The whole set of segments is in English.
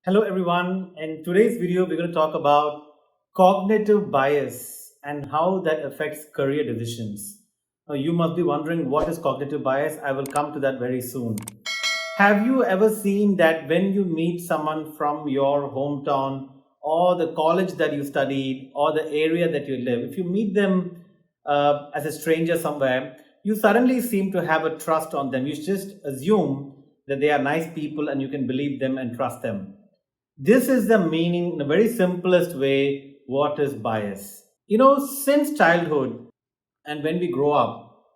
Hello everyone. In today's video, we're going to talk about cognitive bias and how that affects career decisions. Now, you must be wondering what is cognitive bias. I will come to that very soon. Have you ever seen that when you meet someone from your hometown or the college that you studied or the area that you live, if you meet them as a stranger somewhere, you suddenly seem to have a trust on them. You just assume that they are nice people and you can believe them and trust them. This is the meaning, in the very simplest way, what is bias. Since childhood and when we grow up,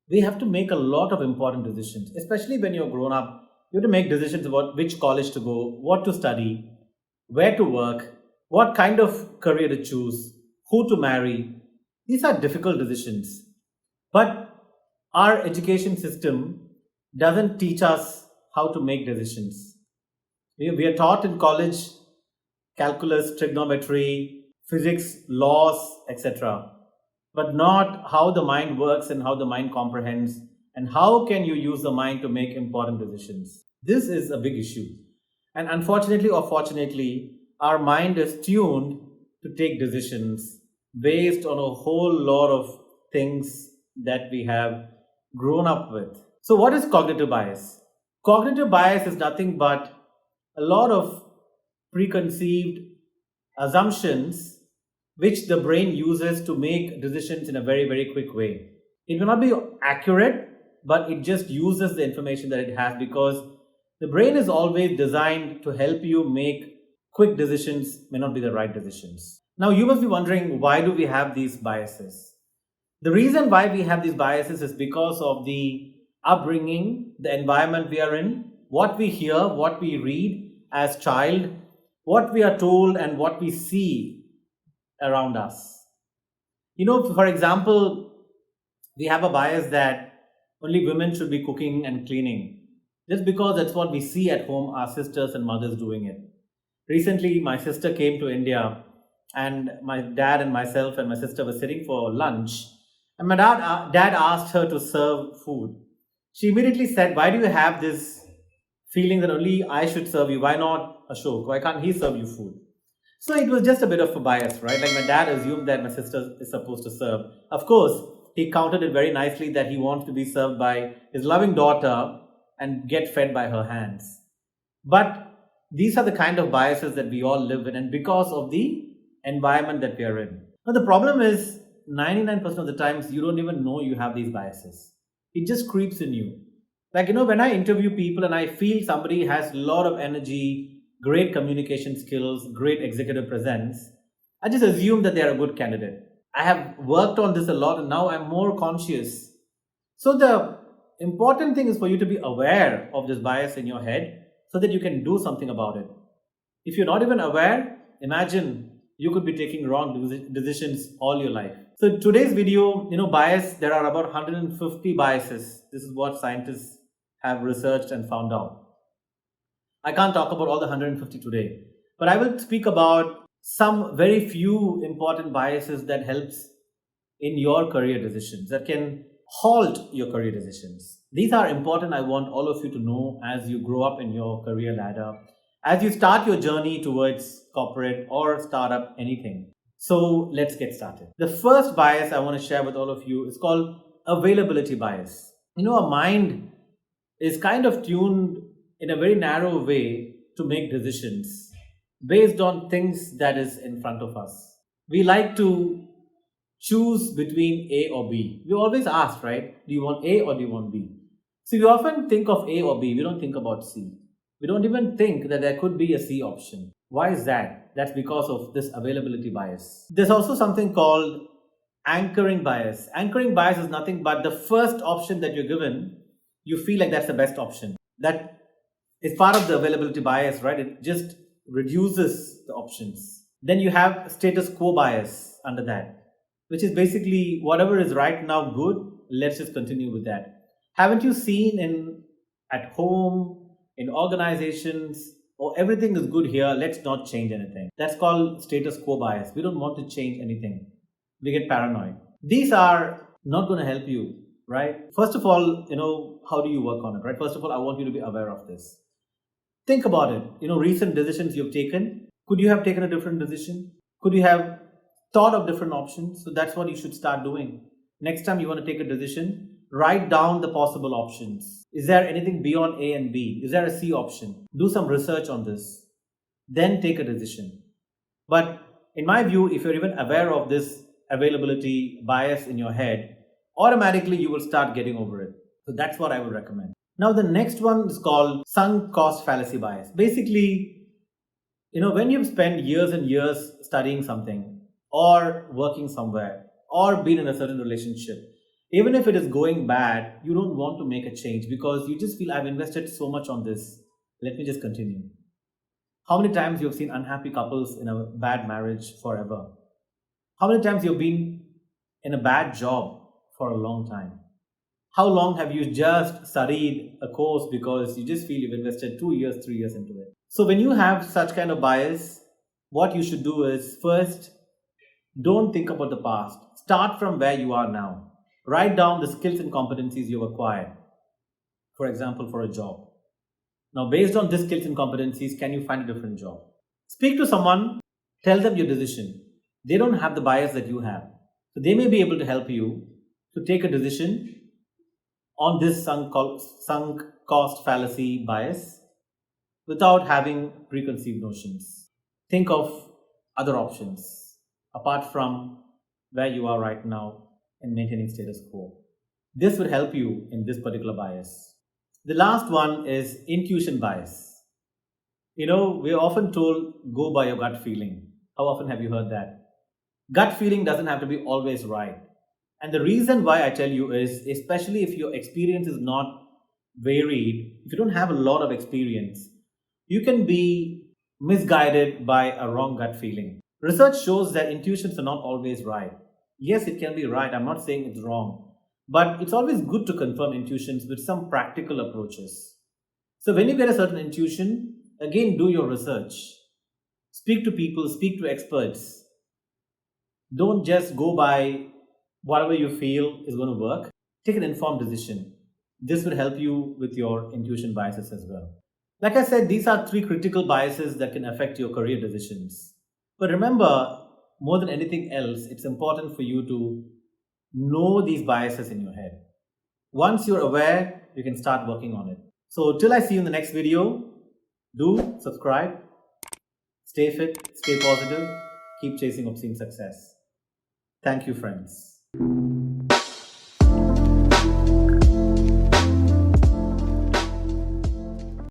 we have to make a lot of important decisions, especially when you're grown up. You have to make decisions about which college to go, what to study, where to work, what kind of career to choose, who to marry. These are difficult decisions. But our education system doesn't teach us how to make decisions. We are taught in college calculus, trigonometry, physics, laws, etc. But not how the mind works and how the mind comprehends and how can you use the mind to make important decisions. This is a big issue. And unfortunately or fortunately, our mind is tuned to take decisions based on a whole lot of things that we have grown up with. So, what is cognitive bias? Cognitive bias is nothing but a lot of preconceived assumptions which the brain uses to make decisions in a very, very quick way. It may not be accurate, but it just uses the information that it has because the brain is always designed to help you make quick decisions, may not be the right decisions. Now, you must be wondering, why do we have these biases? The reason why we have these biases is because of the upbringing, the environment we are in, what we hear, what we read as child, what we are told and what we see around us. For example, we have a bias that only women should be cooking and cleaning just because that's what we see at home, our sisters and mothers doing it. Recently, my sister came to India and my dad and myself and my sister were sitting for lunch and my dad asked her to serve food. She immediately said, "Why do you have this feeling that only I should serve you? Why not Ashok? Why can't he serve you food?" So it was just a bit of a bias, right? Like my dad assumed that my sister is supposed to serve. Of course, he countered it very nicely that he wants to be served by his loving daughter and get fed by her hands. But these are the kind of biases that we all live in, and because of the environment that we are in. Now, the problem is 99% of the times you don't even know you have these biases. It just creeps in you. When I interview people and I feel somebody has a lot of energy, great communication skills, great executive presence, I just assume that they are a good candidate. I have worked on this a lot and now I'm more conscious. So, the important thing is for you to be aware of this bias in your head so that you can do something about it. If you're not even aware, imagine you could be taking wrong decisions all your life. So, in today's video, bias, there are about 150 biases. This is what scientists have researched and found out. I can't talk about all the 150 today, but I will speak about some very few important biases that helps in your career decisions, that can halt your career decisions. These are important. I want all of you to know as you grow up in your career ladder, as you start your journey towards corporate or startup, anything. So let's get started. The first bias I want to share with all of you is called availability bias. A mind is kind of tuned in a very narrow way to make decisions based on things that is in front of us. We like to choose between A or B. We always ask, right? Do you want A or do you want B? So we often think of A or B. We don't think about C. We don't even think that there could be a C option. Why is that? That's because of this availability bias. There's also something called anchoring bias. Anchoring bias is nothing but the first option that you're given, you feel like that's the best option. That is part of the availability bias, right? It just reduces the options. Then you have status quo bias under that, which is basically whatever is right now good, let's just continue with that. Haven't you seen at home, in organizations, or everything is good here, let's not change anything? That's called status quo bias. We don't want to change anything. We get paranoid. These are not going to help you, right? First of all, how do you work on it, right? First of all, I want you to be aware of this. Think about it. Recent decisions you've taken. Could you have taken a different decision? Could you have thought of different options? So that's what you should start doing. Next time you want to take a decision, write down the possible options. Is there anything beyond A and B? Is there a C option? Do some research on this. Then take a decision. But in my view, if you're even aware of this availability bias in your head, automatically you will start getting over it. So that's what I would recommend. Now, the next one is called sunk cost fallacy bias. Basically, when you've spent years and years studying something or working somewhere or been in a certain relationship, even if it is going bad, you don't want to make a change because you just feel I've invested so much on this. Let me just continue. How many times you've seen unhappy couples in a bad marriage forever? How many times you've been in a bad job for a long time? How long have you just studied a course because you just feel you've invested 2 years, 3 years into it? So when you have such kind of bias, what you should do is first, don't think about the past. Start from where you are now. Write down the skills and competencies you've acquired, for example, for a job. Now, based on these skills and competencies, can you find a different job? Speak to someone, tell them your decision. They don't have the bias that you have. So they may be able to help you to take a decision on this sunk cost fallacy bias without having preconceived notions. Think of other options apart from where you are right now and maintaining status quo. This will help you in this particular bias. The last one is intuition bias. We're often told go by your gut feeling. How often have you heard that? Gut feeling doesn't have to be always right. And the reason why I tell you is, especially if your experience is not varied, if you don't have a lot of experience, you can be misguided by a wrong gut feeling. Research shows that intuitions are not always right. Yes, it can be right. I'm not saying it's wrong. But it's always good to confirm intuitions with some practical approaches. So when you get a certain intuition, again, do your research. Speak to people, speak to experts. Don't just go by whatever you feel is going to work. Take an informed decision. This will help you with your intuition biases as well. Like I said, these are 3 critical biases that can affect your career decisions. But remember, more than anything else, it's important for you to know these biases in your head. Once you're aware, you can start working on it. So till I see you in the next video, do subscribe, stay fit, stay positive, keep chasing obscene success. Thank you, friends.